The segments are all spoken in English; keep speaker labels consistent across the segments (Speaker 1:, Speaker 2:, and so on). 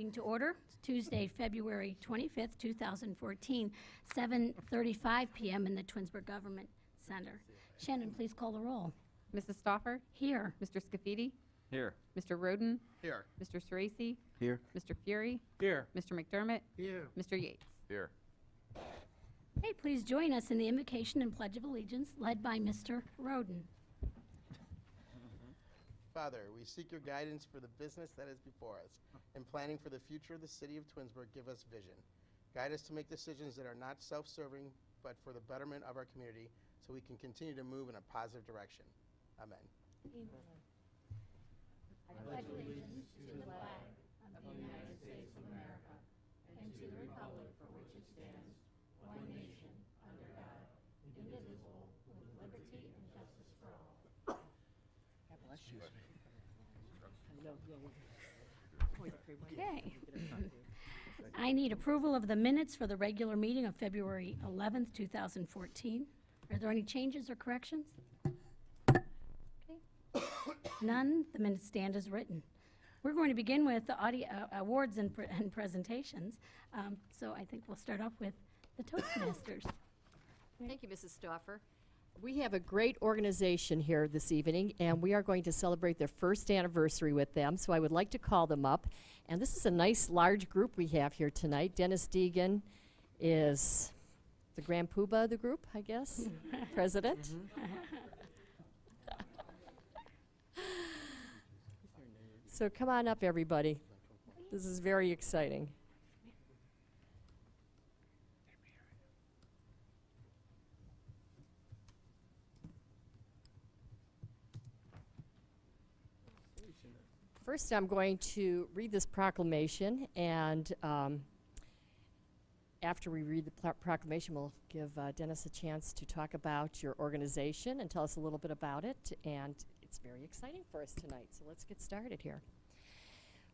Speaker 1: Meeting to order. It's Tuesday, February 25th, 2014, 7:35 p.m. in the Twinsburg Government Center. Shannon, please call the roll.
Speaker 2: Mrs. Stoffer?
Speaker 1: Here.
Speaker 2: Mr. Scafidi?
Speaker 3: Here.
Speaker 2: Mr. Roden?
Speaker 3: Here.
Speaker 2: Mr. Sorese?
Speaker 3: Here.
Speaker 2: Mr. Fury?
Speaker 3: Here.
Speaker 2: Mr. McDermott?
Speaker 3: Here.
Speaker 2: Mr. Yates?
Speaker 3: Here.
Speaker 1: Hey, please join us in the invocation and Pledge of Allegiance led by Mr. Roden.
Speaker 4: Father, we seek your guidance for the business that is before us. In planning for the future of the city of Twinsburg, give us vision. Guide us to make decisions that are not self-serving, but for the betterment of our community, so we can continue to move in a positive direction. Amen.
Speaker 1: I pledge allegiance to the flag of the United States of America and to the republic for which it stands, one nation, under God, indivisible, with liberty and justice for all. Okay. I need approval of the minutes for the regular meeting of February 11th, 2014. Are there any changes or corrections? Okay. None. The minutes stand as written. We're going to begin with the awards and presentations. So I think we'll start off with the Toastmasters.
Speaker 5: Thank you, Mrs. Stoffer. We have a great organization here this evening, and we are going to celebrate their first anniversary with them, so I would like to call them up. And this is a nice, large group we have here tonight. Dennis Deegan is the Grand Poobah of the group, I guess, president. So come on up, everybody. This is very exciting. First, I'm going to read this proclamation, and after we read the proclamation, we'll give Dennis a chance to talk about your organization and tell us a little bit about it, and it's very exciting for us tonight, so let's get started here.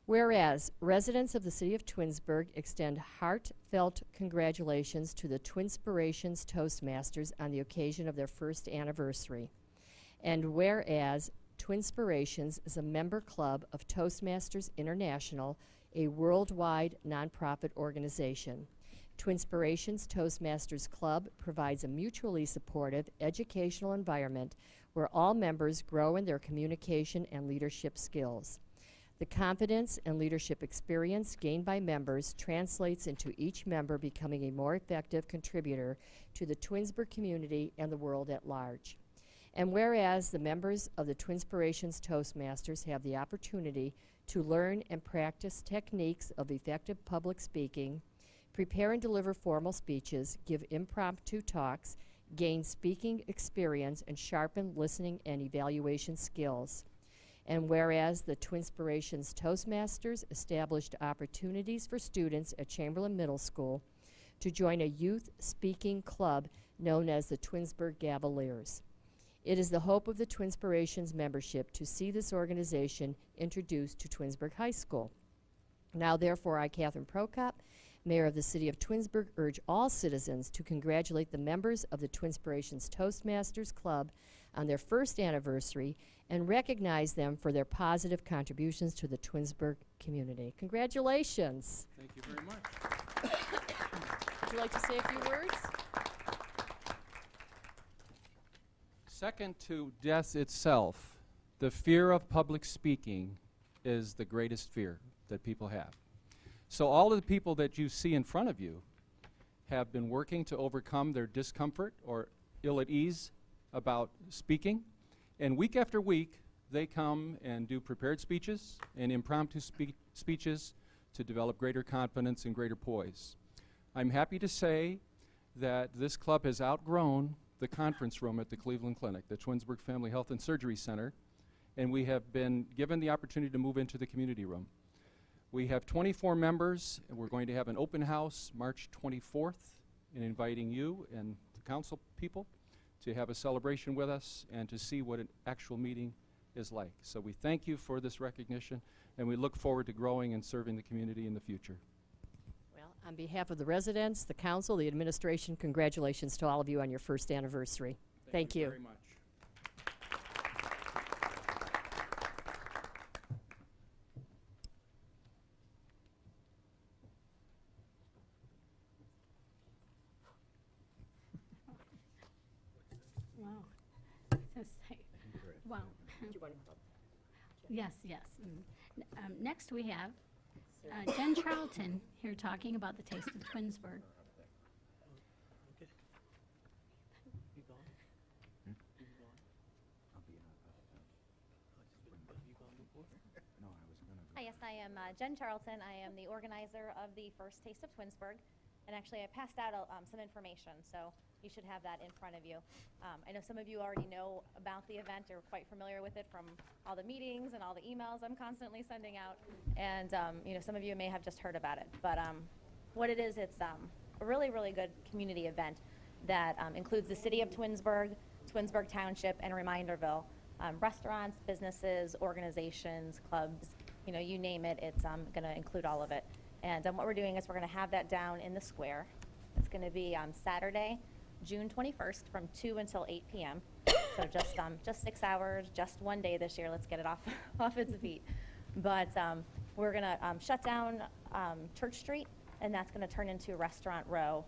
Speaker 5: Whereas residents of the city of Twinsburg extend heartfelt congratulations to the Twinspirations Toastmasters on the occasion of their first anniversary, and whereas Twinspirations is a member club of Toastmasters International, a worldwide nonprofit organization. Twinspirations Toastmasters Club provides a mutually supportive educational environment where all members grow in their communication and leadership skills. The confidence and leadership experience gained by members translates into each member becoming a more effective contributor to the Twinsburg community and the world at large. And whereas the members of the Twinspirations Toastmasters have the opportunity to learn and practice techniques of effective public speaking, prepare and deliver formal speeches, give impromptu talks, gain speaking experience, and sharpen listening and evaluation skills. And whereas the Twinspirations Toastmasters established opportunities for students at Chamberlain Middle School to join a youth speaking club known as the Twinsburg Cavaliers. It is the hope of the Twinspirations membership to see this organization introduced to Twinsburg High School. Now, therefore, I, Catherine Prokop, Mayor of the City of Twinsburg, urge all citizens to congratulate the members of the Twinspirations Toastmasters Club on their first anniversary and recognize them for their positive contributions to the Twinsburg community. Congratulations.
Speaker 3: Thank you very much.
Speaker 5: Would you like to say a few words?
Speaker 3: Second to death itself, the fear of public speaking is the greatest fear that people have. So all of the people that you see in front of you have been working to overcome their discomfort or ill at ease about speaking. And week after week, they come and do prepared speeches and impromptu speeches to develop greater confidence and greater poise. I'm happy to say that this club has outgrown the conference room at the Cleveland Clinic, the Twinsburg Family Health and Surgery Center, and we have been given the opportunity to move into the community room. We have 24 members, and we're going to have an open house March 24th in inviting you and the council people to have a celebration with us and to see what an actual meeting is like. So we thank you for this recognition, and we look forward to growing and serving the community in the future.
Speaker 5: Well, on behalf of the residents, the council, the administration, congratulations to all of you on your first anniversary. Thank you.
Speaker 3: Very much.
Speaker 1: say, well,
Speaker 5: Do you want to?
Speaker 1: yes, yes. Next we have Jen Charlton here talking about the Taste of Twinsburg.
Speaker 6: Hi, yes, I am Jen Charlton. I am the organizer of the first Taste of Twinsburg. And actually, I passed out some information, so you should have that in front of you. I know some of you already know about the event or are quite familiar with it from all the meetings and all the emails I'm constantly sending out. And some of you may have just heard about it. But what it is, it's a really, really good community event that includes the city of Twinsburg, Twinsburg Township, and Reminderville. Restaurants, businesses, organizations, clubs, you name it, it's going to include all of it. And what we're doing is we're going to have that down in the square. It's going to be Saturday, June 21st from 2 until 8 p.m. So just 6 hours, just one day this year. Let's get it off its feet. But we're going to shut down Church Street, and that's going to turn into Restaurant Row.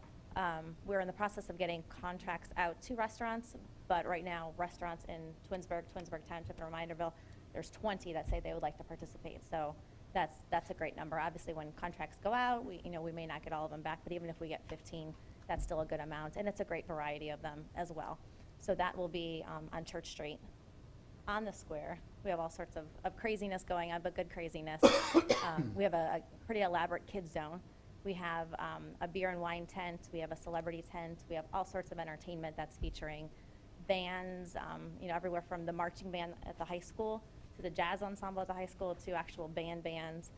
Speaker 6: We're in the process of getting contracts out to restaurants, but right now restaurants in Twinsburg Township, and Reminderville, there's 20 that say they would like to participate. So that's a great number. Obviously, when contracts go out, we may not get all of them back, but even if we get 15, that's still a good amount, and it's a great variety of them as well. So that will be on Church Street. On the square, we have all sorts of craziness going on, but good craziness. We have a pretty elaborate kids zone. We have a beer and wine tent. We have a celebrity tent. We have all sorts of entertainment that's featuring bands, everywhere from the marching band at the high school to the jazz ensemble at the high school to actual bands,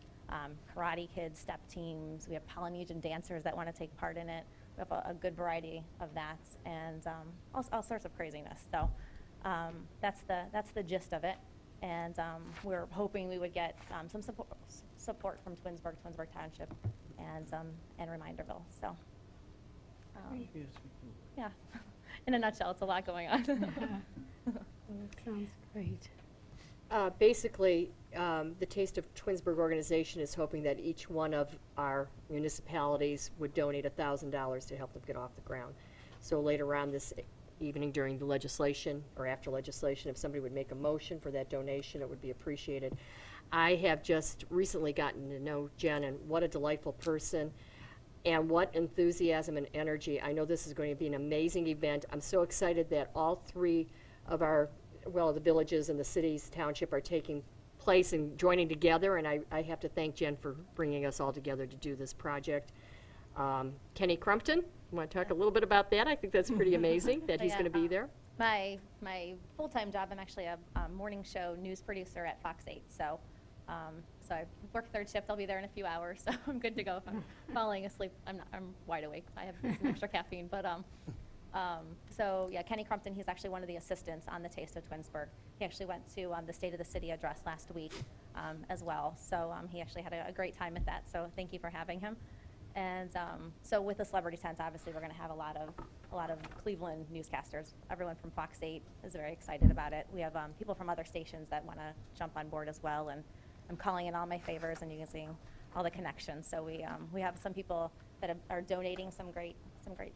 Speaker 6: karate kids, step teams. We have Polynesian dancers that want to take part in it. We have a good variety of that, and all sorts of craziness. So that's the gist of it. And we're hoping we would get some support from Twinsburg Township, and Reminderville. So yeah, in a nutshell, it's a lot going on.
Speaker 1: Sounds great.
Speaker 5: Basically, the Taste of Twinsburg organization is hoping that each one of our municipalities would donate $1,000 to help them get off the ground. So later on this evening during the legislation or after legislation, if somebody would make a motion for that donation, it would be appreciated. I have just recently gotten to know Jen, and what a delightful person, and what enthusiasm and energy. I know this is going to be an amazing event. I'm so excited that all three of the villages and the cities, township are taking place and joining together, and I have to thank Jen for bringing us all together to do this project. Kenny Crumpton, you want to talk a little bit about that? I think that's pretty amazing that he's
Speaker 6: Yeah,
Speaker 5: going to be there.
Speaker 6: My full-time job, I'm actually a morning show news producer at Fox 8. So I work third shift. I'll be there in a few hours, so I'm good to go. If I'm falling asleep, I'm wide awake. I have some extra caffeine, but so yeah, Kenny Crumpton, he's actually one of the assistants on the Taste of Twinsburg. He actually went to the State of the City address last week as well. So he actually had a great time at that. So thank you for having him. And so with the celebrity tent, obviously we're going to have a lot of Cleveland newscasters. Everyone from Fox 8 is very excited about it. We have people from other stations that want to jump on board as well. And I'm calling in all my favors and using all the connections. So we have some people that are donating some great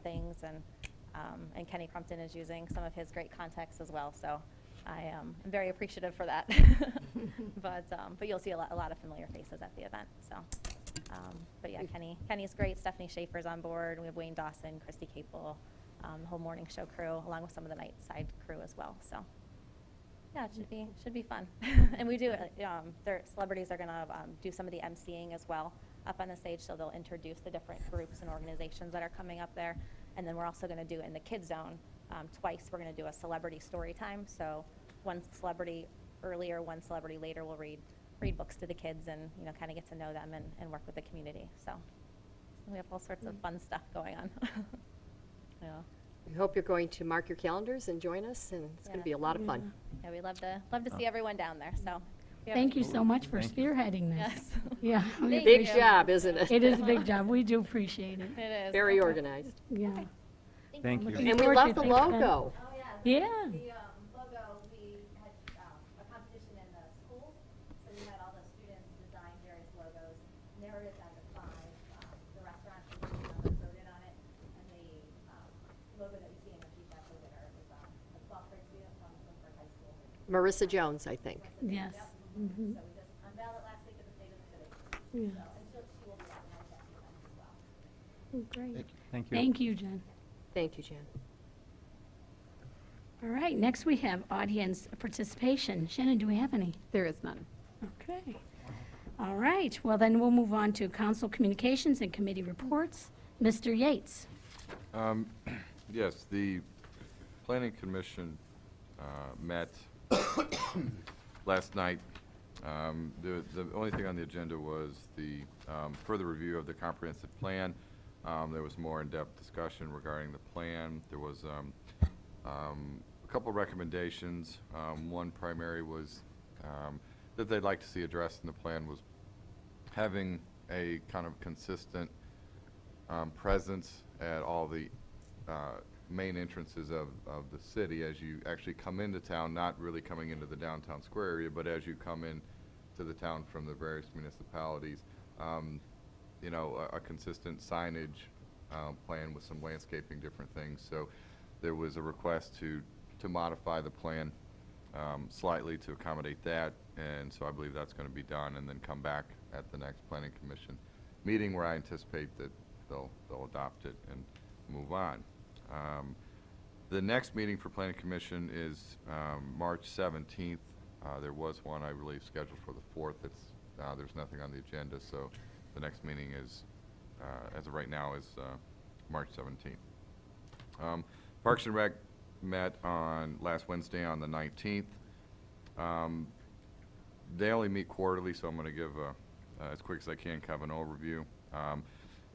Speaker 6: things, and Kenny Crumpton is using some of his great contacts as well. So I am very appreciative for that. But you'll see a lot of familiar faces at the event. So. But yeah, Kenny's great. Stephanie Schaefer's on board. We have Wayne Dawson, Christy Capel, the whole morning show crew, along with some of the night side crew as well. So yeah, it should be fun. And we do. Their celebrities are going to do some of the emceeing as well up on the stage, so they'll introduce the different groups and organizations that are coming up there. And then we're also going to do in the kids zone twice. We're going to do a celebrity story time. So one celebrity earlier, one celebrity later will read books to the kids and kind of get to know them and work with the community. So we have all sorts of fun stuff going on. Yeah.
Speaker 5: We hope you're going to mark your calendars and join us, and it's going to be a lot of fun.
Speaker 6: Yeah, we love to see everyone down there. So
Speaker 1: Thank you so much for spearheading this.
Speaker 6: Yes.
Speaker 1: Yeah. we
Speaker 6: Thank
Speaker 5: Big
Speaker 6: you.
Speaker 5: job, isn't it?
Speaker 1: It is a big job. We do appreciate it.
Speaker 6: It is.
Speaker 5: Very organized.
Speaker 1: Yeah.
Speaker 7: Thank you.
Speaker 1: Looking
Speaker 5: And we
Speaker 1: forward
Speaker 5: love
Speaker 1: to
Speaker 5: the
Speaker 1: it. Thanks, Ben.
Speaker 5: logo.
Speaker 6: Oh, yeah.
Speaker 1: Yeah.
Speaker 6: The logo, we had a competition in the schools, so we had all the students design various logos, narrowed it down to 5. The restaurants voted on it, and the logo that you see in the sheet, that's the winner. It was a 12th grade student from Twinsburg
Speaker 5: Marissa Jones, I think.
Speaker 1: Yes. Mhm.
Speaker 6: So we just unveiled it last week at the State of the City.
Speaker 1: Yeah.
Speaker 6: And she will be recognized at the event as well.
Speaker 1: Oh, great.
Speaker 7: Thank you.
Speaker 1: Thank you, Jen.
Speaker 5: Thank you, Jan.
Speaker 1: All right, next we have audience participation. Shannon, do we have any?
Speaker 2: There is none.
Speaker 1: Okay. All right, well then we'll move on to council communications and committee reports. Mr. Yates.
Speaker 8: Yes, the Planning Commission met last night. The only thing on the agenda was the further review of the comprehensive plan. There was more in-depth discussion regarding the plan. There was a couple recommendations. One primary was that they'd like to see addressed in the plan was having a kind of consistent presence at all the main entrances of the city as you actually come into town, not really coming into the downtown square area, but as you come in to the town from the various municipalities. You know, a consistent signage plan with some landscaping, different things. So there was a request to modify the plan slightly to accommodate that, and so I believe that's going to be done, and then come back at the next Planning Commission meeting where I anticipate that they'll adopt it and move on. The next meeting for Planning Commission is March 17th. There was one, I believe, scheduled for the 4th. There's nothing on the agenda, so the next meeting is, as of right now, is March 17th. Parks and Rec met on last Wednesday on the 19th. They only meet quarterly, so I'm going to give, as quick as I can, kind of an overview.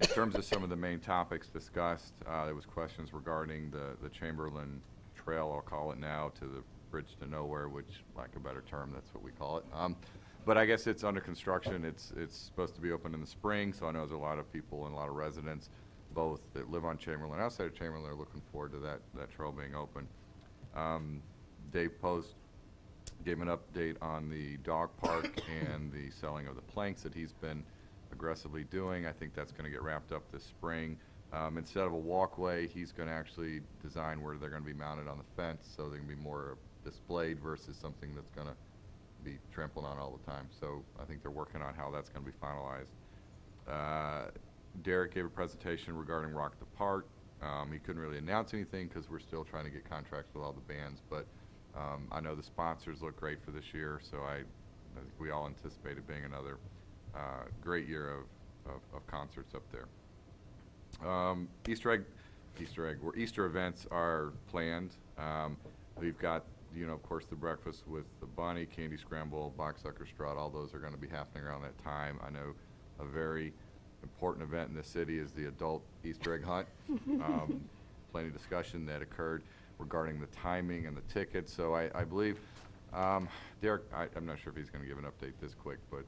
Speaker 8: In terms of some of the main topics discussed, there was questions regarding the Chamberlain Trail, I'll call it now, to the Bridge to Nowhere, which, lack of a better term, that's what we call it. But I guess it's under construction. It's supposed to be open in the spring, so I know there's a lot of people and a lot of residents, both that live on Chamberlain and outside of Chamberlain, are looking forward to that trail being open. Dave Post gave an update on the dog park and the selling of the planks that he's been aggressively doing. I think that's going to get wrapped up this spring. Instead of a walkway, he's going to actually design where they're going to be mounted on the fence, so they can be more displayed versus something that's going to be trampled on all the time. So I think they're working on how that's going to be finalized. Derek gave a presentation regarding Rock the Park. He couldn't really announce anything because we're still trying to get contracts with all the bands, but I know the sponsors look great for this year, so I think we all anticipate it being another great year of concerts up there. Easter events are planned. We've got, of course, the breakfast with the bunny, candy scramble, boxsucker strut. All those are going to be happening around that time. I know a very important event in the city is the adult Easter egg hunt. Plenty of discussion that occurred regarding the timing and the tickets. So I believe, Derek, I'm not sure if he's going to give an update this quick, but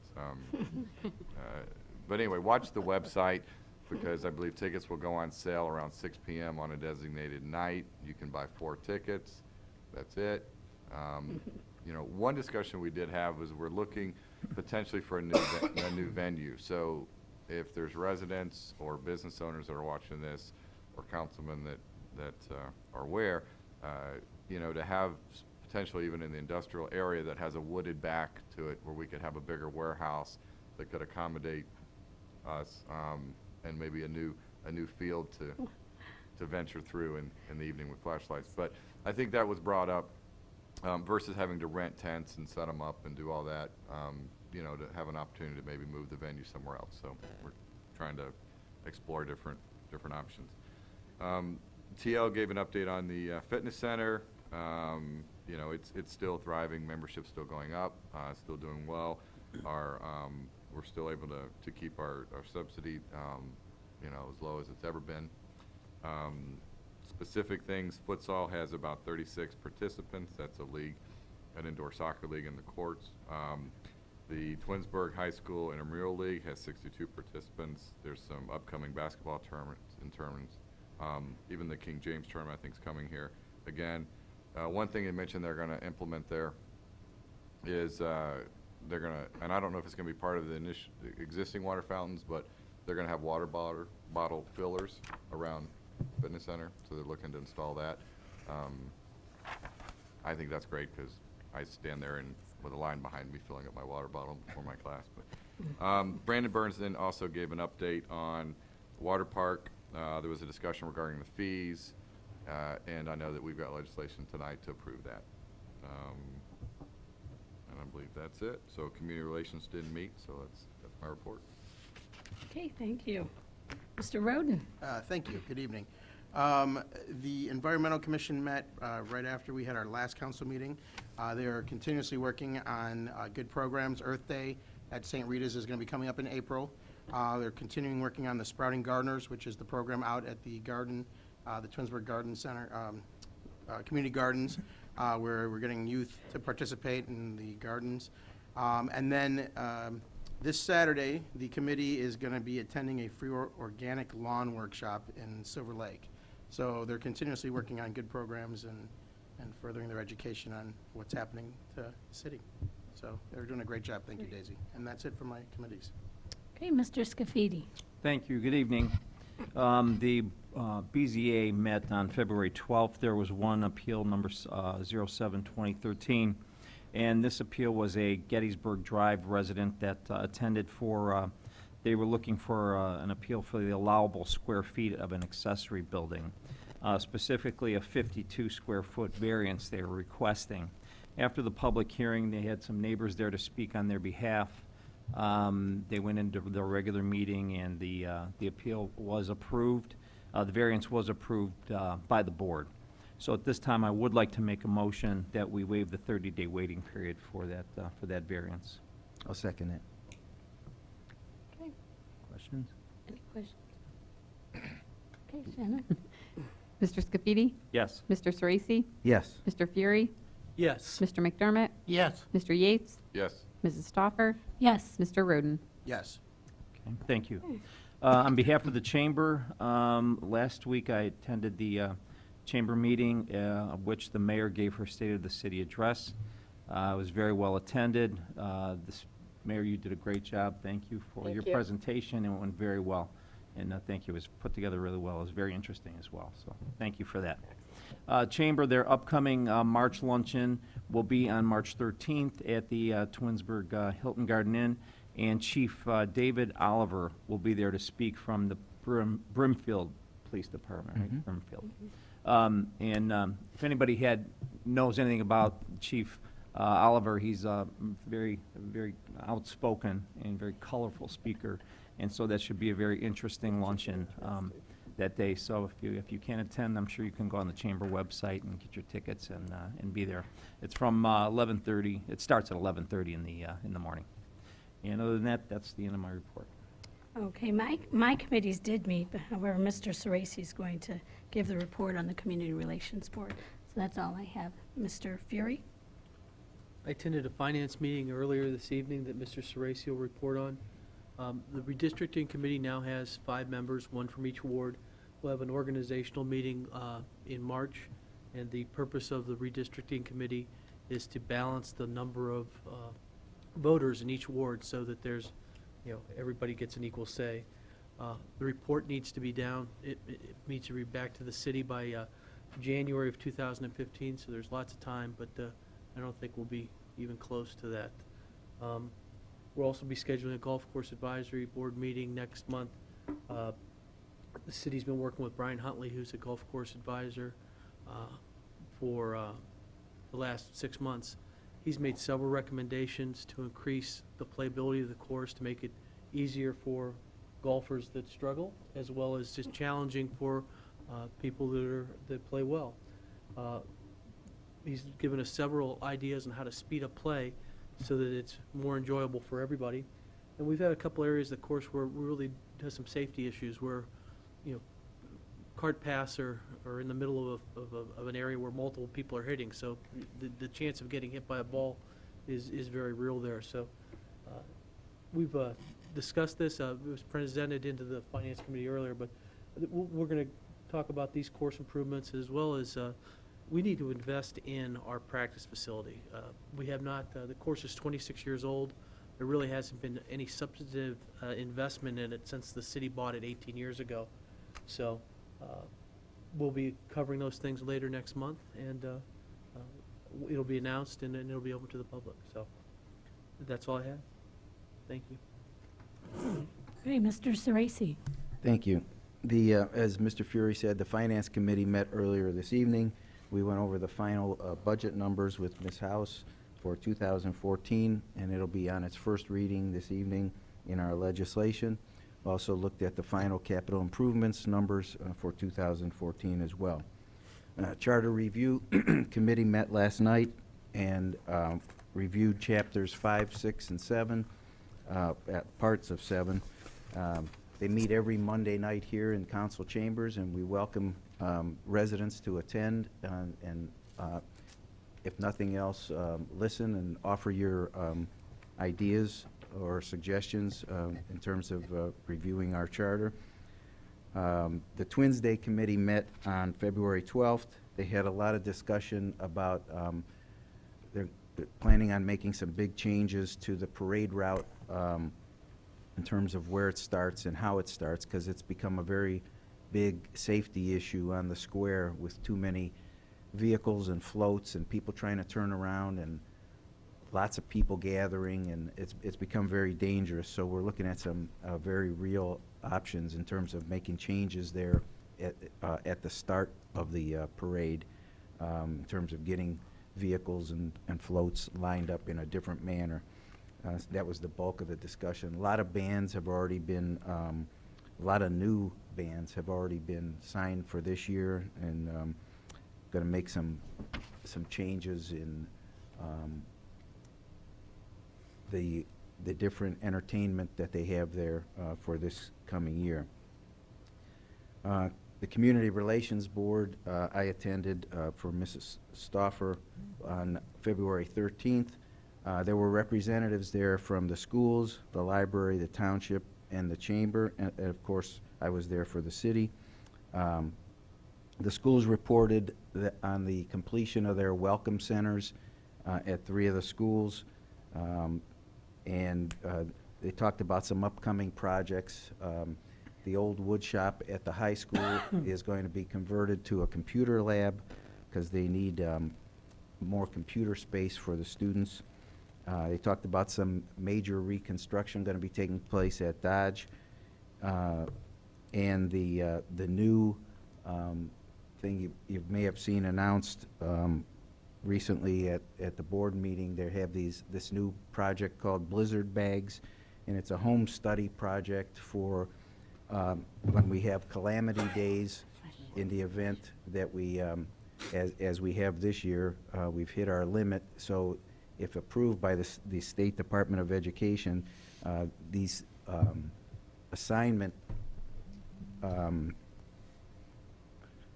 Speaker 8: anyway, watch the website because I believe tickets will go on sale around 6 p.m. on a designated night. You can buy 4 tickets. That's it. One discussion we did have was we're looking potentially for a new venue. So if there's residents or business owners that are watching this, or councilmen that are aware, to have potentially even in the industrial area that has a wooded back to it where we could have a bigger warehouse that could accommodate us, and maybe a new field to venture through in the evening with flashlights. But I think that was brought up versus having to rent tents and set them up and do all that, to have an opportunity to maybe move the venue somewhere else. So we're trying to explore different options. TL gave an update on the fitness center. It's still thriving. Membership's still going up. Still doing well. We're still able to keep our subsidy, as low as it's ever been. Specific things, futsal has about 36 participants. That's a league, an indoor soccer league in the courts. The Twinsburg High School Intramural League has 62 participants. There's some upcoming basketball tournaments. Even the King James tournament, I think, is coming here again. One thing they mentioned they're going to implement there is they're going to, and I don't know if it's going to be part of the existing water fountains, but they're going to have water bottle fillers around fitness center, so they're looking to install that. I think that's great because I stand there and with a line behind me filling up my water bottle before my class. But Brandon Burns then also gave an update on water park. There was a discussion regarding the fees, and I know that we've got legislation tonight to approve that. And I believe that's it. So community relations didn't meet, so that's my report.
Speaker 1: Okay, thank you. Mr. Roden?
Speaker 4: Thank you. Good evening. The Environmental Commission met right after we had our last council meeting. They are continuously working on good programs. Earth Day at St. Rita's is going to be coming up in April. They're continuing working on the Sprouting Gardeners, which is the program out at the garden, the Twinsburg Garden Center, Community Gardens, where we're getting youth to participate in the gardens. And then this Saturday, the committee is going to be attending a free organic lawn workshop in Silver Lake. So they're continuously working on good programs and furthering their education on what's happening to the city. So they're doing a great job. Thank you, Daisy. And that's it for my committees.
Speaker 1: Okay, Mr. Scafidi?
Speaker 7: Thank you. Good evening. The BZA met on February 12th. There was one appeal, number 07-2013, and this appeal was a Gettysburg Drive resident that attended for, they were looking for an appeal for the allowable square feet of an accessory building, specifically a 52 square foot variance they were requesting. After the public hearing, they had some neighbors there to speak on their behalf. They went into the regular meeting, and the appeal was approved. The variance was approved by the board. So at this time, I would like to make a motion that we waive the 30-day waiting period for that variance.
Speaker 9: I'll second it.
Speaker 1: Okay,
Speaker 7: Questions?
Speaker 1: any questions? Okay, Shannon?
Speaker 2: Mr. Scafidi?
Speaker 7: Yes.
Speaker 2: Mr. Sorese?
Speaker 9: Yes.
Speaker 2: Mr. Fury?
Speaker 10: Yes.
Speaker 2: Mr. McDermott?
Speaker 10: Yes.
Speaker 2: Mr. Yates?
Speaker 8: Yes.
Speaker 2: Mrs. Stoffer?
Speaker 1: Yes.
Speaker 2: Mr. Roden?
Speaker 4: Yes.
Speaker 7: Okay, thank you. On behalf of the chamber, last week I attended the chamber meeting, of which the mayor gave her State of the City address. It was very well attended. Mayor, you did a great job. Thank you for
Speaker 5: Thank
Speaker 7: your
Speaker 5: you.
Speaker 7: presentation. It went very well. And thank you. It was put together really well. It was very interesting as well. So thank you for that. Chamber, their upcoming March luncheon will be on March 13th at the Twinsburg Hilton Garden Inn, and Chief David Oliver will be there to speak from the Brimfield Police Department, right? Brimfield. If anybody knows anything about Chief Oliver, he's a very outspoken and very colorful speaker, and so that should be a very interesting luncheon that day. So if you can't attend, I'm sure you can go on the chamber website and get your tickets and be there. It's from 11:30. It starts at 11:30 in the morning. And other than that, that's the end of my report.
Speaker 1: Okay, my committees did meet, but however, Mr. Sorese is going to give the report on the Community Relations Board. So that's all I have. Mr. Fury?
Speaker 10: I attended a finance meeting earlier this evening that Mr. Sorese will report on. The redistricting committee now has 5 members, 1 from each ward. We'll have an organizational meeting in March, and the purpose of the redistricting committee is to balance the number of voters in each ward so that there's, everybody gets an equal say. The report needs to be down. It needs to be back to the city by January of 2015, so there's lots of time, but I don't think we'll be even close to that. We'll also be scheduling a golf course advisory board meeting next month. The city's been working with Brian Huntley, who's a golf course advisor, for the last 6 months. He's made several recommendations to increase the playability of the course, to make it easier for golfers that struggle, as well as just challenging for people that play well. He's given us several ideas on how to speed up play so that it's more enjoyable for everybody. And we've had a couple areas of the course where we really has some safety issues where, cart paths are in the middle of an area where multiple people are hitting. So the chance of getting hit by a ball is very real there. So we've discussed this. It was presented into the Finance Committee earlier, but we're going to talk about these course improvements as well as we need to invest in our practice facility. We have not, the course is 26 years old. There really hasn't been any substantive investment in it since the city bought it 18 years ago. So we'll be covering those things later next month, and it'll be announced and then it'll be open to the public. So that's all I have. Thank you.
Speaker 1: Okay, Mr. Sorese.
Speaker 9: Thank you. As Mr. Fury said, the Finance Committee met earlier this evening. We went over the final budget numbers with Ms. House for 2014, and it'll be on its first reading this evening in our legislation. Also looked at the final capital improvements numbers for 2014 as well. Charter Review Committee met last night and reviewed chapters 5, 6, and 7, parts of 7. They meet every Monday night here in council chambers, and we welcome residents to attend and if nothing else, listen and offer your ideas or suggestions in terms of reviewing our charter. The Twins Day Committee met on February 12th. They had a lot of discussion about they're planning on making some big changes to the parade route in terms of where it starts and how it starts, because it's become a very big safety issue on the square with too many vehicles and floats and people trying to turn around and lots of people gathering, and it's become very dangerous. So we're looking at some very real options in terms of making changes there at the start of the parade in terms of getting vehicles and floats lined up in a different manner. That was the bulk of the discussion. A lot of bands have already been, a lot of new bands have already been signed for this year, and going to make some changes in the different entertainment that they have there for this coming year. The Community Relations Board I attended for Mrs. Stauffer on February 13th. There were representatives there from the schools, the library, the township, and the chamber, and of course I was there for the city. The schools reported that on the completion of their welcome centers at 3 of the schools, and they talked about some upcoming projects. The old wood shop at the high school is going to be converted to a computer lab because they need more computer space for the students. They talked about some major reconstruction going to be taking place at Dodge, and the new thing you may have seen announced recently at the board meeting. They have this new project called Blizzard Bags, and it's a home study project for when we have calamity days. In the event that we, as we have this year, we've hit our limit. So if approved by the State Department of Education, these assignment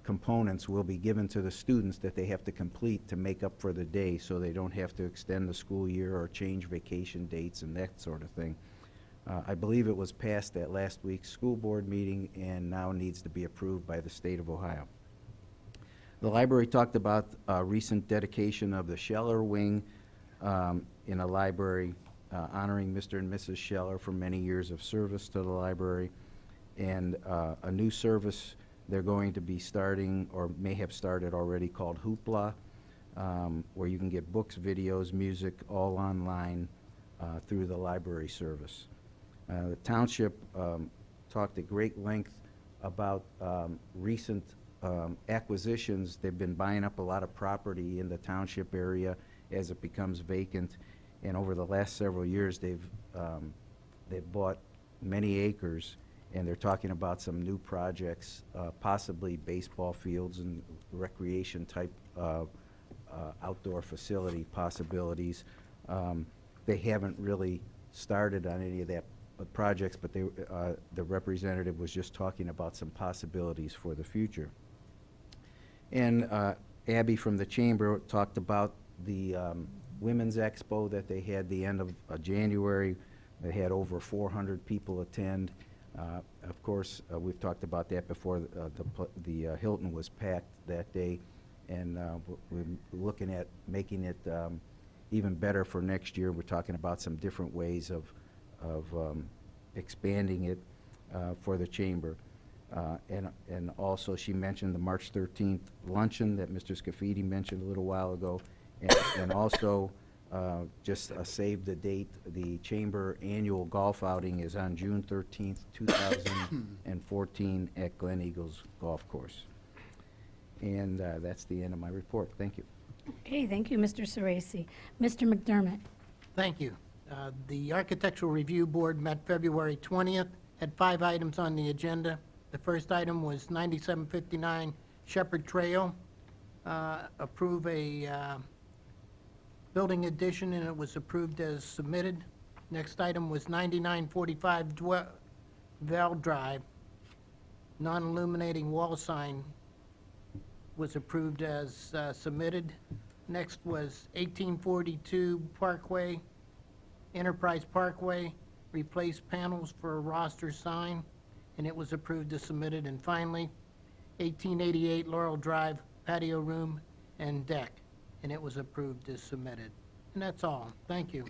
Speaker 9: components will be given to the students that they have to complete to make up for the day, so they don't have to extend the school year or change vacation dates and that sort of thing. I believe it was passed at last week's school board meeting and now needs to be approved by the state of Ohio. The library talked about recent dedication of the Scheller Wing in a library, honoring Mr. and Mrs. Scheller for many years of service to the library, and a new service they're going to be starting, or may have started already, called Hoopla, where you can get books, videos, music, all online through the library service. The township talked at great length about recent acquisitions. They've been buying up a lot of property in the township area as it becomes vacant, and over the last several years they've bought many acres, and they're talking about some new projects, possibly baseball fields and recreation type outdoor facility possibilities. They haven't really started on any of that projects, but the representative was just talking about some possibilities for the future. And Abby from the chamber talked about the Women's Expo that they had the end of January. They had over 400 people attend. Of course, we've talked about that before. The Hilton was packed that day, and we're looking at making it even better for next year. We're talking about some different ways of expanding it for the chamber. And also she mentioned the March 13th luncheon that Mr. Scafidi mentioned a little while ago, And also, just a save the date, the Chamber Annual Golf Outing is on June 13th, 2014 at Glen Eagles Golf Course. And that's the end of my report. Thank you.
Speaker 1: Okay, thank you, Mr. Sorese. Mr. McDermott?
Speaker 11: Thank you. The Architectural Review Board met February 20th, had 5 items on the agenda. The first item was 9759 Shepherd Trail. Approve a building addition, and it was approved as submitted. Next item was 9945 Val Drive. Non-illuminating wall sign was approved as submitted. Next was 1842 Parkway, Enterprise Parkway, replace panels for a roster sign, and it was approved as submitted. And finally, 1888 Laurel Drive, patio room and deck, and it was approved as submitted. And that's all. Thank you.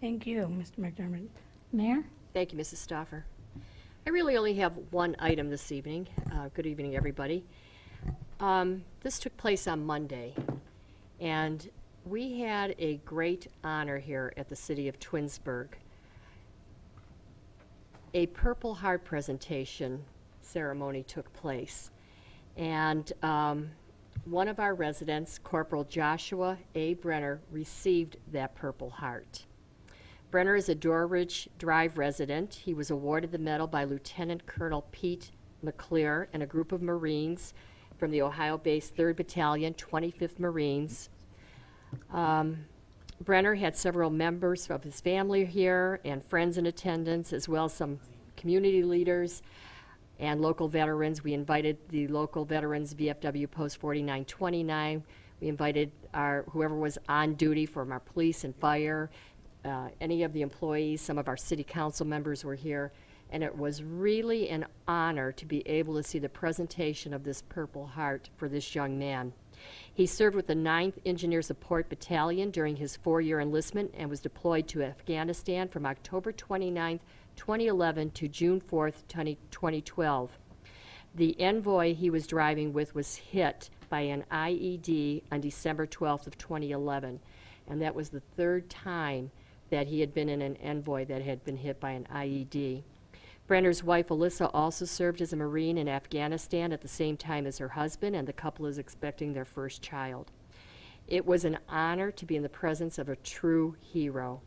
Speaker 1: Thank you, Mr. McDermott. Mayor?
Speaker 5: Thank you, Mrs. Stoffer. I really only have one item this evening. Good evening, everybody. This took place on Monday, and we had a great honor here at the City of Twinsburg. A Purple Heart presentation ceremony took place, and one of our residents, Corporal Joshua A. Brenner, received that Purple Heart. Brenner is a Dorridge Drive resident. He was awarded the medal by Lieutenant Colonel Pete McClear and a group of Marines from the Ohio-based 3rd Battalion, 25th Marines. Brenner had several members of his family here and friends in attendance, as well as some community leaders and local veterans. We invited the local veterans, VFW Post 4929. We invited whoever was on duty from our police and fire, any of the employees. Some of our city council members were here, and it was really an honor to be able to see the presentation of this Purple Heart for this young man. He served with the 9th Engineer Support Battalion during his 4-year enlistment and was deployed to Afghanistan from October 29th, 2011 to June 4th, 2012. The envoy he was driving with was hit by an IED on December 12th of 2011, and that was the 3rd time that he had been in an envoy that had been hit by an IED. Brenner's wife, Alyssa, also served as a Marine in Afghanistan at the same time as her husband, and the couple is expecting their first child. It was an honor to be in the presence of a true hero.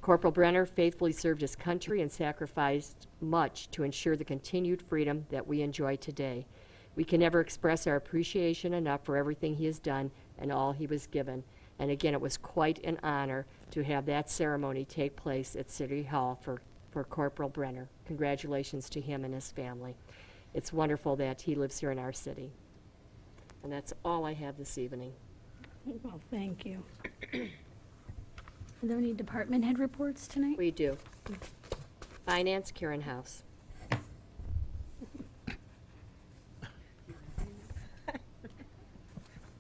Speaker 5: Corporal Brenner faithfully served his country and sacrificed much to ensure the continued freedom that we enjoy today. We can never express our appreciation enough for everything he has done and all he was given. And again, it was quite an honor to have that ceremony take place at City Hall for Corporal Brenner. Congratulations to him and his family. It's wonderful that he lives here in our city. And that's all I have this evening.
Speaker 1: Well, thank you. Are there any department head reports tonight?
Speaker 5: We do. Finance, Karen House.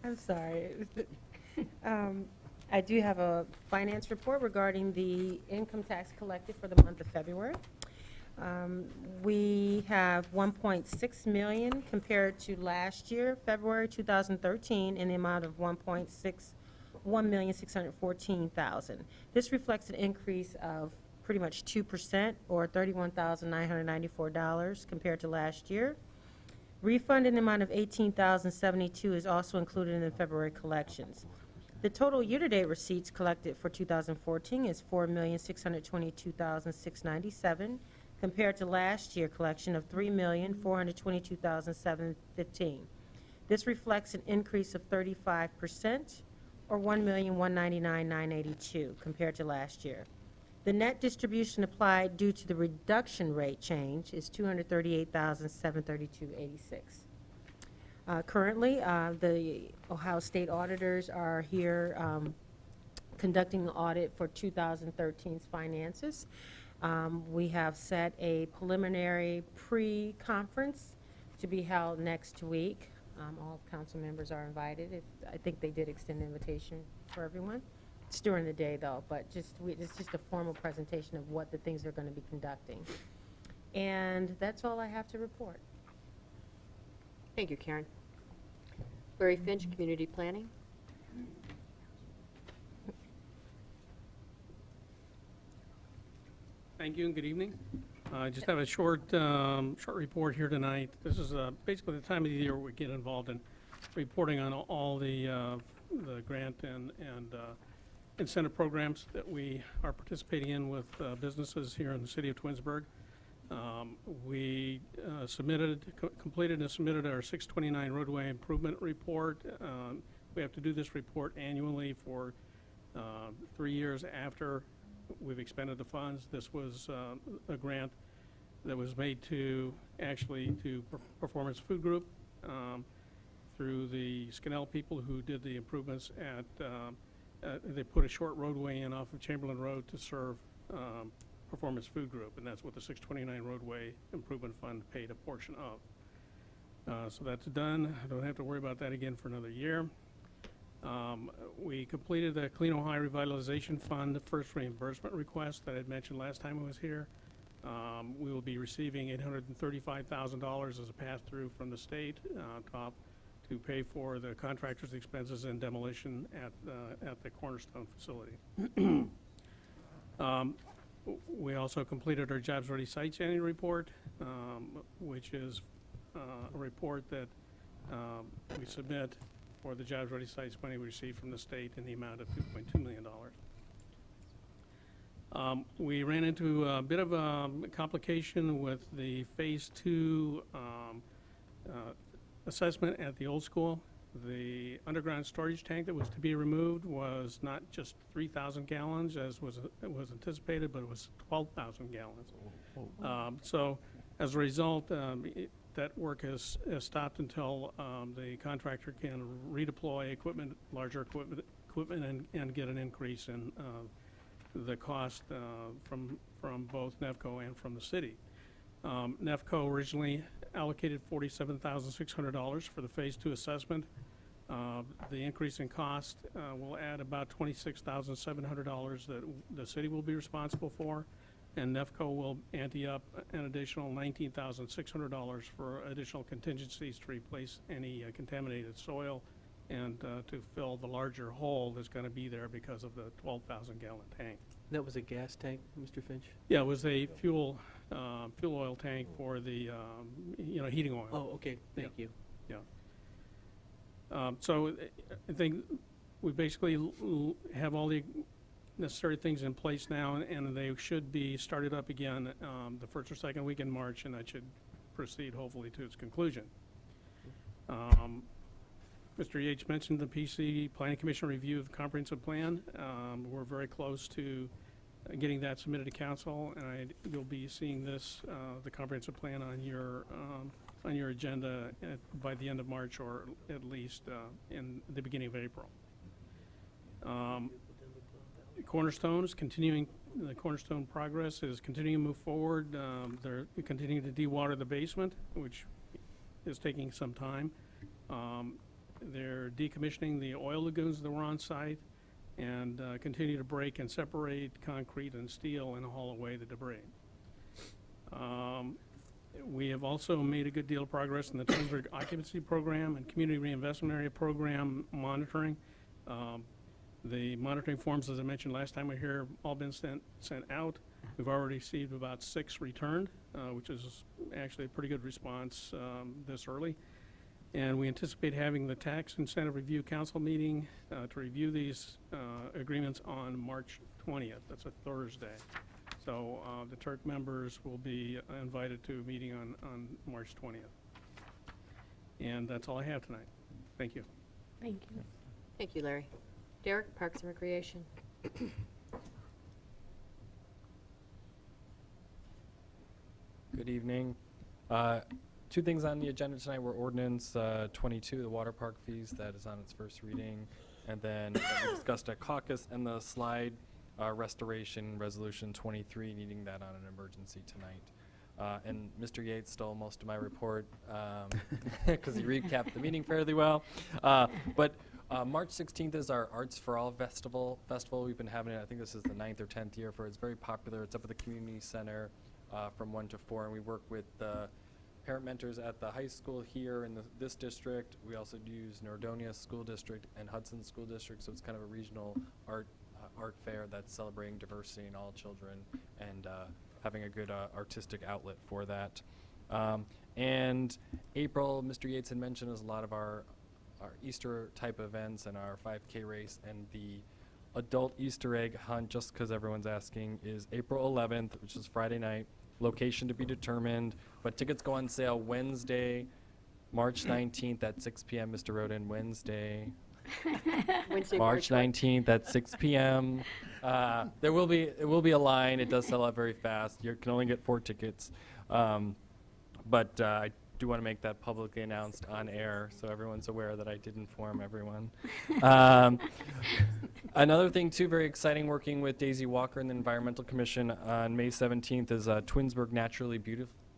Speaker 12: I'm sorry. I do have a finance report regarding the income tax collected for the month of February. We have 1.6 million compared to last year, February 2013, in the amount of 1,614,000. This reflects an increase of pretty much 2%, or $31,994 compared to last year. Refund in the amount of $18,072 is also included in the February collections. The total year-to-date receipts collected for 2014 is $4,622,697 compared to last year collection of $3,422,715. This reflects an increase of 35%, or $1,199,982 compared to last year. The net distribution applied due to the reduction rate change is $238,732.86. Currently, the Ohio State auditors are here conducting an audit for 2013's finances. We have set a preliminary pre-conference to be held next week. All council members are invited. I think they did extend an invitation for everyone. It's during the day, though, but it's just a formal presentation of what the things they're going to be conducting. And that's all I have to report.
Speaker 5: Thank you, Karen. Larry Finch, Community Planning.
Speaker 13: Thank you and good evening. I just have a short report here tonight. This is basically the time of the year we get involved in reporting on all the grant and incentive programs that we are participating in with businesses here in the city of Twinsburg. We completed and submitted our 629 roadway improvement report. We have to do this report annually for 3 years after we've expended the funds. This was a grant that was made to Performance Food Group through the Scannell people who did the improvements at, they put a short roadway in off of Chamberlain Road to serve Performance Food Group, and that's what the 629 Roadway Improvement Fund paid a portion of. So that's done. I don't have to worry about that again for another year. We completed the Clean Ohio Revitalization Fund, the first reimbursement request that I had mentioned last time I was here. We will be receiving $835,000 as a pass-through from the state to pay for the contractor's expenses and demolition at the Cornerstone facility. We also completed our Jobs Ready Sites annual report, which is a report that we submit for the Jobs Ready Sites money we received from the state in the amount of $2.2 million. We ran into a bit of a complication with the Phase 2 assessment at the old school. The underground storage tank that was to be removed was not just 3,000 gallons as was anticipated, but it was 12,000 gallons. So as a result, that work has stopped until the contractor can redeploy larger equipment, and get an increase in the cost from both NEFCO and from the city. NEFCO originally allocated $47,600 for the Phase 2 assessment. The increase in cost will add about $26,700 that the city will be responsible for, and NEFCO will ante up an additional $19,600 for additional contingencies to replace any contaminated soil and to fill the larger hole that's going to be there because of the 12,000-gallon tank.
Speaker 10: That was a gas tank, Mr. Finch?
Speaker 13: Yeah, it was a fuel oil tank for the heating oil.
Speaker 10: Oh, okay, thank you.
Speaker 13: Yeah. So I think we basically have all the necessary things in place now, and they should be started up again the first or second week in March, and that should proceed hopefully to its conclusion. Mr. Yates mentioned the PC Planning Commission review of the comprehensive plan. We're very close to getting that submitted to council, and you'll be seeing this, the comprehensive plan on your agenda by the end of March, or at least in the beginning of April. Cornerstone continuing. The Cornerstone progress is continuing to move forward. They're continuing to dewater the basement, which is taking some time. They're decommissioning the oil lagoons that were on site, and continue to break and separate concrete and steel and haul away the debris. We have also made a good deal of progress in the Twinsburg occupancy program and community reinvestment area program monitoring. The monitoring forms, as I mentioned last time we were here, all been sent out. We've already received about 6 returned, which is actually a pretty good response this early. And we anticipate having the Tax Incentive Review Council meeting to review these agreements on March 20th. That's a Thursday. So the Turk members will be invited to a meeting on March 20th. And that's all I have tonight. Thank you.
Speaker 5: Thank you. Thank you, Larry. Derek, Parks and Recreation.
Speaker 14: Good evening. 2 things on the agenda tonight were ordinance 22, the water park fees, that is on its first reading, and then we discussed at caucus, and the slide restoration resolution 23, needing that on an emergency tonight. And Mr. Yates stole most of my report because he recapped the meeting fairly well. But March 16th is our Arts for All festival. We've been having it, I think this is the 9th or 10th year for it. It's very popular. It's up at the community center from 1 to 4, and we work with parent mentors at the high school here in this district. We also use Nordonia School District and Hudson School District, so it's kind of a regional art fair that's celebrating diversity in all children and having a good artistic outlet for that. And April, Mr. Yates had mentioned, is a lot of our Easter type events and our 5K race, and the adult Easter egg hunt, just because everyone's asking, is April 11th, which is Friday night. Location to be determined, but tickets go on sale Wednesday, March 19th at 6 p.m. Mr. Roden, Wednesday, March 19th at 6 p.m. It will be a line. It does sell out very fast. You can only get 4 tickets, but I do want to make that publicly announced on air so everyone's aware that I did inform everyone. Another thing too, very exciting, working with Daisy Walker and the Environmental Commission on May 17th is Twinsburg Naturally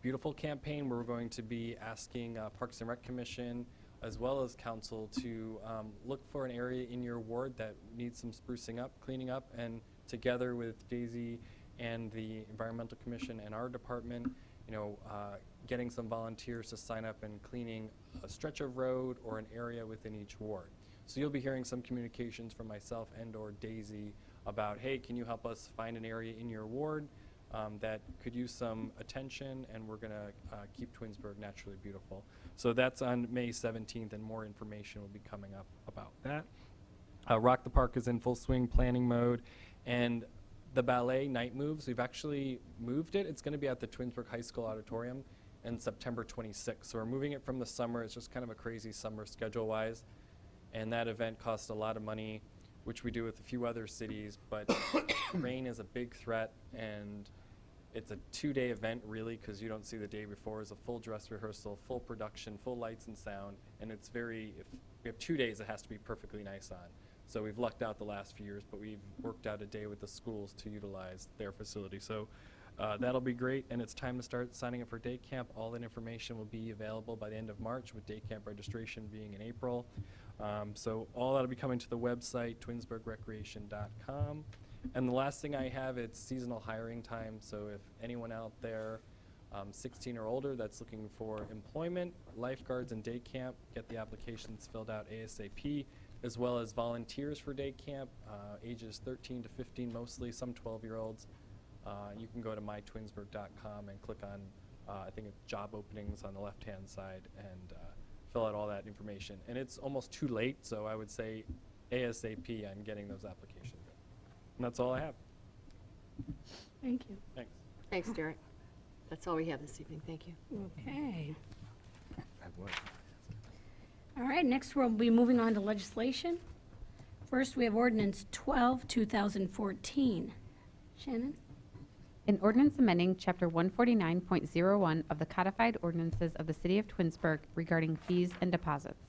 Speaker 14: Beautiful campaign, where we're going to be asking Parks and Rec Commission as well as council to look for an area in your ward that needs some sprucing up, cleaning up, and together with Daisy and the Environmental Commission and our department, getting some volunteers to sign up and cleaning a stretch of road or an area within each ward. So you'll be hearing some communications from myself and or Daisy about, hey, can you help us find an area in your ward that could use some attention, and we're going to keep Twinsburg naturally beautiful. So that's on May 17th, and more information will be coming up about that. Rock the Park is in full swing planning mode, and the ballet Night Moves, we've actually moved it. It's going to be at the Twinsburg High School Auditorium in September 26th. So we're moving it from the summer. It's just kind of a crazy summer schedule-wise, and that event costs a lot of money, which we do with a few other cities, but rain is a big threat, and it's a 2-day event really, because you don't see the day before. It's a full dress rehearsal, full production, full lights and sound, and it's if we have 2 days, it has to be perfectly nice on. So we've lucked out the last few years, but we've worked out a day with the schools to utilize their facility. So that'll be great, and it's time to start signing up for day camp. All that information will be available by the end of March, with day camp registration being in April. So all that'll be coming to the website, twinsburgrecreation.com. And the last thing I have, it's seasonal hiring time. So if anyone out there 16 or older that's looking for employment, lifeguards and day camp, get the applications filled out ASAP, as well as volunteers for day camp, ages 13 to 15 mostly, some 12-year-olds. You can go to mytwinsburg.com and click on, I think it's job openings on the left-hand side, and fill out all that information. And it's almost too late, so I would say ASAP on getting those applications in. And that's all I have.
Speaker 1: Thank you.
Speaker 14: Thanks.
Speaker 5: Thanks, Derek. That's all we have this evening. Thank you.
Speaker 1: Okay. All right, next we'll be moving on to legislation. First, we have ordinance 12, 2014. Shannon?
Speaker 2: An ordinance amending Chapter 149.01 of the codified ordinances of the City of Twinsburg regarding fees and deposits.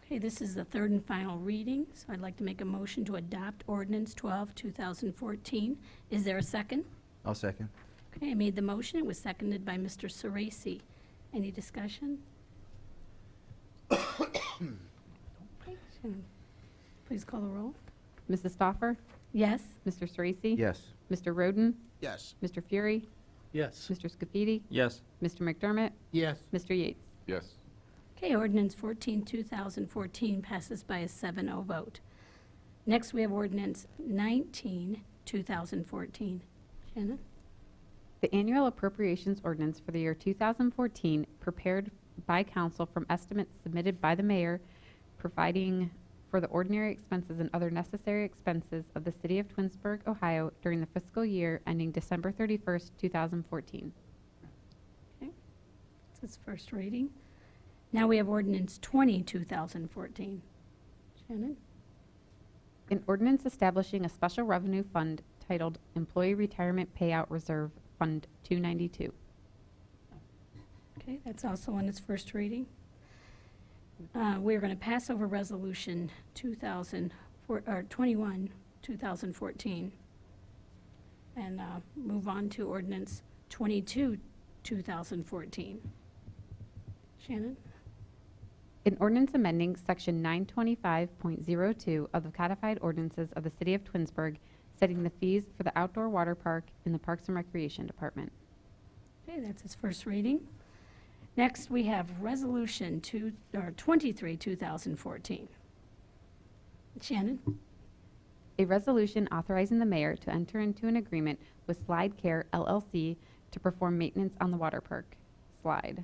Speaker 1: Okay, this is the third and final reading, so I'd like to make a motion to adopt ordinance 12, 2014. Is there a second?
Speaker 9: I'll second.
Speaker 1: Okay, I made the motion. It was seconded by Mr. Sorese. Any discussion? Okay, Shannon, please call the roll.
Speaker 2: Mrs. Stoffer?
Speaker 1: Yes?
Speaker 2: Mr. Sorese?
Speaker 9: Yes.
Speaker 2: Mr. Roden?
Speaker 4: Yes.
Speaker 2: Mr. Fury?
Speaker 10: Yes.
Speaker 2: Mr. Scafidi?
Speaker 7: Yes.
Speaker 2: Mr. McDermott?
Speaker 11: Yes.
Speaker 2: Mr. Yates?
Speaker 8: Yes.
Speaker 1: Okay, ordinance 14, 2014 passes by a 7-0 vote. Next, we have ordinance 19, 2014. Shannon?
Speaker 2: The annual appropriations ordinance for the year 2014, prepared by council from estimates submitted by the mayor, providing for the ordinary expenses and other necessary expenses of the City of Twinsburg, Ohio during the fiscal year ending December 31st, 2014.
Speaker 1: Okay, this is first reading. Now we have ordinance 20, 2014. Shannon?
Speaker 2: An ordinance establishing a special revenue fund titled Employee Retirement Payout Reserve Fund 292.
Speaker 1: Okay, that's also on its first reading. We're going to pass over resolution 21, 2014, and move on to ordinance 22, 2014. Shannon?
Speaker 2: An ordinance amending Section 925.02 of the codified ordinances of the City of Twinsburg, setting the fees for the outdoor water park in the Parks and Recreation Department.
Speaker 1: Okay, that's its first reading. Next, we have resolution 23, 2014. Shannon?
Speaker 2: A resolution authorizing the mayor to enter into an agreement with Slide Care LLC to perform maintenance on the water park slide.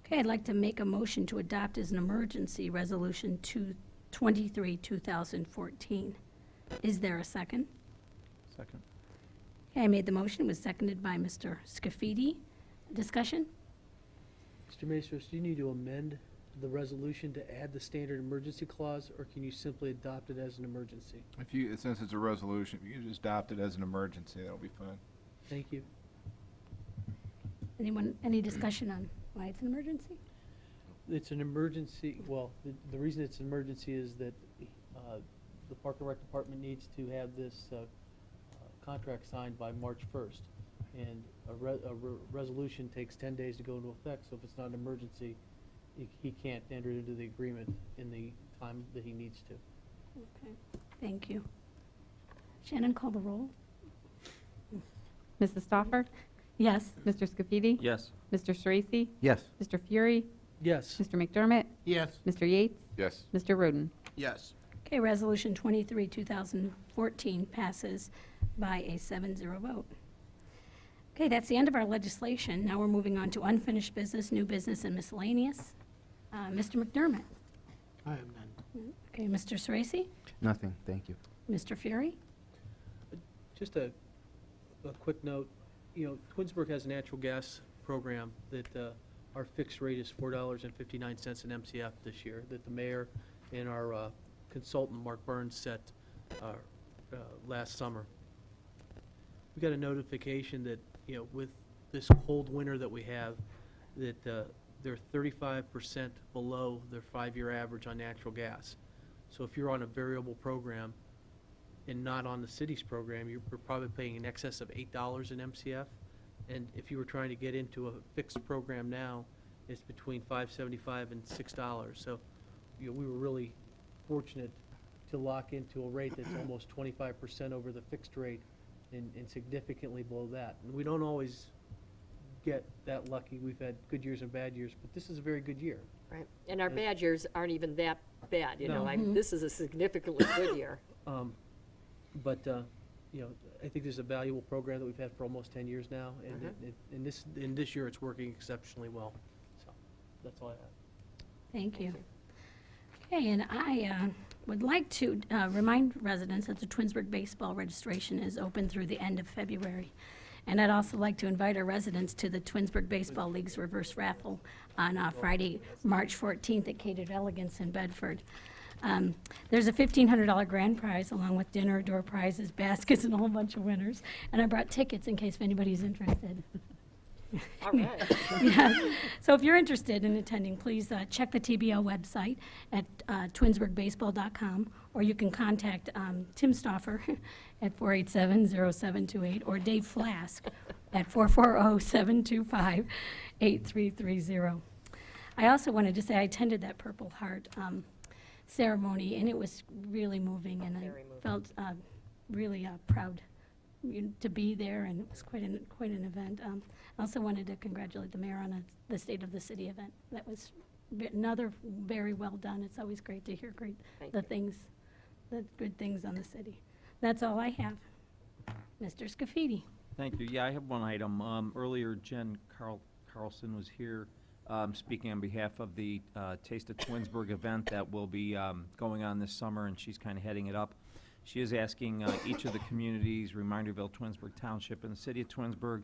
Speaker 1: Okay, I'd like to make a motion to adopt as an emergency Resolution 223, 2014. Is there a second?
Speaker 7: Second.
Speaker 1: Okay, I made the motion, it was seconded by Mr. Scafidi. Discussion?
Speaker 10: Mr. Maestros, do you need to amend the resolution to add the standard emergency clause, or can you simply adopt it as an emergency?
Speaker 15: If you, since it's a resolution, if you just adopt it as an emergency, that'll be fine.
Speaker 10: Thank you.
Speaker 1: Anyone, any discussion on why it's an emergency?
Speaker 10: It's an emergency, well, the reason it's an emergency is that the Park and Rec Department needs to have this contract signed by March 1st. And a resolution takes 10 days to go into effect, so if it's not an emergency, he can't enter into the agreement in the time that he needs to.
Speaker 1: Okay, thank you. Shannon, call the roll.
Speaker 2: Mrs. Stoffer?
Speaker 1: Yes.
Speaker 2: Mr. Scafidi?
Speaker 7: Yes.
Speaker 2: Mr. Sorese?
Speaker 9: Yes.
Speaker 2: Mr. Fury?
Speaker 10: Yes.
Speaker 2: Mr. McDermott?
Speaker 11: Yes.
Speaker 2: Mr. Yates?
Speaker 8: Yes.
Speaker 2: Mr. Roden?
Speaker 4: Yes.
Speaker 1: Okay, Resolution 23, 2014 passes by a 7-0 vote. Okay, that's the end of our legislation. Now we're moving on to unfinished business, new business, and miscellaneous. Mr. McDermott?
Speaker 11: I have none.
Speaker 1: Okay, Mr. Sorese?
Speaker 9: Nothing, thank you.
Speaker 1: Mr. Fury?
Speaker 10: Just a quick note, you know, Twinsburg has a natural gas program that our fixed rate is $4.59 an MCF this year, that the mayor and our consultant, Mark Burns, set last summer. We got a notification that, you know, with this cold winter that we have, that they're 35% below their 5-year average on natural gas. So if you're on a variable program and not on the city's program, you're probably paying in excess of $8 an MCF. And if you were trying to get into a fixed program now, it's between $5.75 and $6. So, you know, we were really fortunate to lock into a rate that's almost 25% over the fixed rate and significantly below that. And we don't always get that lucky. We've had good years and bad years, but this is a very good year.
Speaker 5: Right. And our bad years aren't even that bad, you know.
Speaker 10: No.
Speaker 5: This is a significantly good year.
Speaker 10: But you know, I think there's a valuable program that we've had for almost 10 years now, and in this year it's working exceptionally well. So that's all I have.
Speaker 1: Thank you. Okay, and I would like to remind residents that the Twinsburg baseball registration is open through the end of February. And I'd also like to invite our residents to the Twinsburg Baseball League's reverse raffle on Friday, March 14th at Catered Elegance in Bedford. There's a $1,500 grand prize along with dinner, door prizes, baskets, and a whole bunch of winners. And I brought tickets in case if anybody's interested.
Speaker 5: All right.
Speaker 1: Yes. So if you're interested in attending, please check the TBL website at twinsburgbaseball.com, or you can contact Tim Stoffer at 487-0728 or Dave Flask at 440-725-8330. I also wanted to say I attended that Purple Heart ceremony, and it was really moving, and
Speaker 5: Very moving.
Speaker 1: I felt really proud to be there, and it was quite an event. I also wanted to congratulate the mayor on the State of the City event. That was another very well done. It's always great to hear
Speaker 5: Thank
Speaker 1: the good things on the city. That's all I have. Mr. Scafidi.
Speaker 7: Thank you. Yeah, I have one item. Earlier, Jen Carlson was here speaking on behalf of the Taste of Twinsburg event that will be going on this summer, and she's kind of heading it up. She is asking each of the communities, Reminderville, Twinsburg Township, and the city of Twinsburg,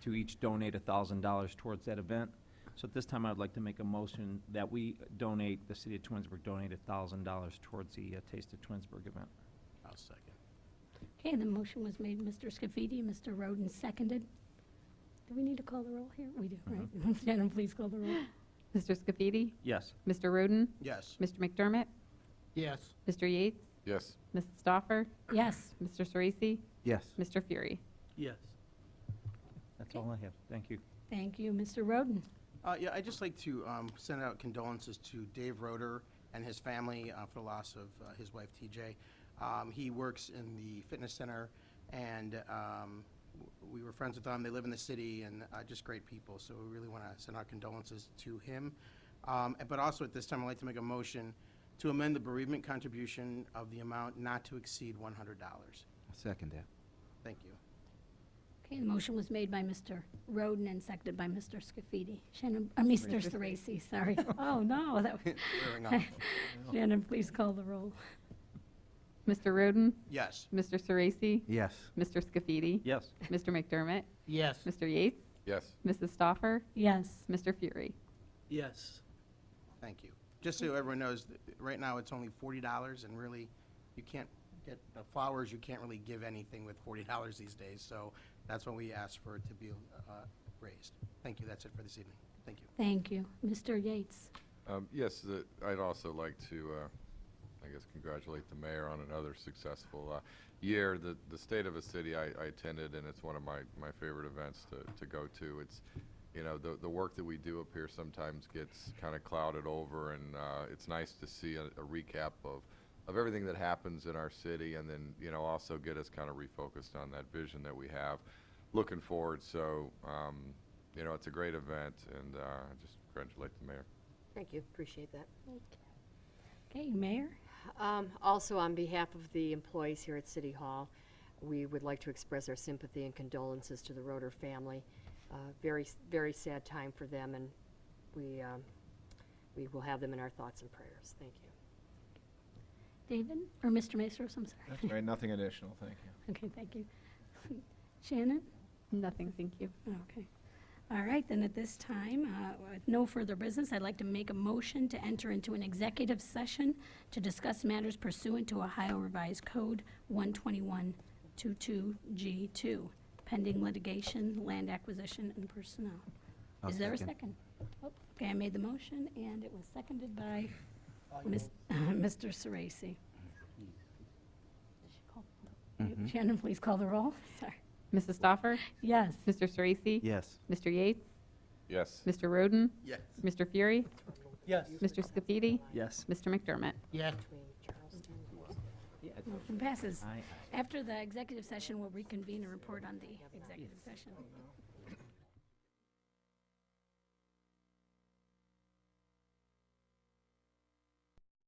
Speaker 7: to each donate $1,000 towards that event. So at this time, I'd like to make a motion that we donate, the city of Twinsburg donate $1,000 towards the Taste of Twinsburg event.
Speaker 4: I'll second.
Speaker 1: Okay, the motion was made, Mr. Scafidi, Mr. Roden seconded. Do we need to call the roll here? We do, right? Shannon, please call the roll.
Speaker 2: Mr. Scafidi?
Speaker 7: Yes.
Speaker 2: Mr. Roden?
Speaker 4: Yes.
Speaker 2: Mr. McDermott?
Speaker 11: Yes.
Speaker 2: Mr. Yates?
Speaker 8: Yes.
Speaker 2: Mrs. Stoffer?
Speaker 1: Yes.
Speaker 2: Mr. Sorese?
Speaker 9: Yes.
Speaker 2: Mr. Fury?
Speaker 10: Yes.
Speaker 7: That's all I have. Thank you.
Speaker 1: Thank you, Mr. Roden.
Speaker 4: Yeah, I'd just like to send out condolences to Dave Roeder and his family for the loss of his wife, TJ. He works in the fitness center, and we were friends with them. They live in the city, and just great people. So we really want to send our condolences to him. But also at this time, I'd like to make a motion to amend the bereavement contribution of the amount not to exceed $100.
Speaker 9: I'll second that.
Speaker 4: Thank you.
Speaker 1: Okay, the motion was made by Mr. Roden and seconded by Mr. Scafidi. Shannon, Mr. Sorese, sorry. Oh, no, that was.
Speaker 4: Wearing off.
Speaker 1: Shannon, please call the roll.
Speaker 2: Mr. Roden?
Speaker 4: Yes.
Speaker 2: Mr. Sorese?
Speaker 9: Yes.
Speaker 2: Mr. Scafidi?
Speaker 7: Yes.
Speaker 2: Mr. McDermott?
Speaker 11: Yes.
Speaker 2: Mr. Yates?
Speaker 8: Yes.
Speaker 2: Mrs. Stoffer?
Speaker 1: Yes.
Speaker 2: Mr. Fury?
Speaker 10: Yes.
Speaker 4: Thank you. Just so everyone knows, right now it's only $40, and really, you can't get the flowers, you can't really give anything with $40 these days, so that's when we asked for it to be raised. Thank you, that's it for this evening. Thank you.
Speaker 1: Thank you. Mr. Yates?
Speaker 8: Yes, I'd also like to, I guess, congratulate the mayor on another successful year. The State of a City I attended, and it's one of my favorite events to go to. It's, you know, the work that we do up here sometimes gets kind of clouded over, and it's nice to see a recap of everything that happens in our city, and then, you know, also get us kind of refocused on that vision that we have looking forward. So, you know, it's a great event, and I just congratulate the mayor.
Speaker 5: Thank you, appreciate that.
Speaker 1: Okay, Mayor?
Speaker 5: Also, on behalf of the employees here at City Hall, we would like to express our sympathy and condolences to the Roeder family. Very sad time for them, and we will have them in our thoughts and prayers. Thank you.
Speaker 1: David? Or Mr. Maestros, I'm sorry.
Speaker 15: That's right, nothing additional, thank you.
Speaker 1: Okay, thank you. Shannon?
Speaker 2: Nothing, thank you.
Speaker 1: Okay. All right, then at this time, with no further business, I'd like to make a motion to enter into an executive session to discuss matters pursuant to Ohio Revised Code 12122G2, pending litigation, land acquisition, and personnel.
Speaker 9: I'll
Speaker 1: Is there a
Speaker 9: second.
Speaker 1: second? Oh, okay, I made the motion, and it was seconded by Mr. Sorese.
Speaker 9: Mhm.
Speaker 1: Shannon, please call the roll. Sorry.
Speaker 2: Mrs. Stoffer?
Speaker 1: Yes.
Speaker 2: Mr. Sorese?
Speaker 9: Yes.
Speaker 2: Mr. Yates?
Speaker 8: Yes.
Speaker 2: Mr. Roden?
Speaker 4: Yes.
Speaker 2: Mr. Fury?
Speaker 10: Yes.
Speaker 2: Mr. Scafidi?
Speaker 7: Yes.
Speaker 2: Mr. McDermott?
Speaker 11: Yes.
Speaker 5: Between Charleston.
Speaker 1: Motion passes.
Speaker 7: Aye.
Speaker 1: After the executive session, we'll reconvene and report on the executive session.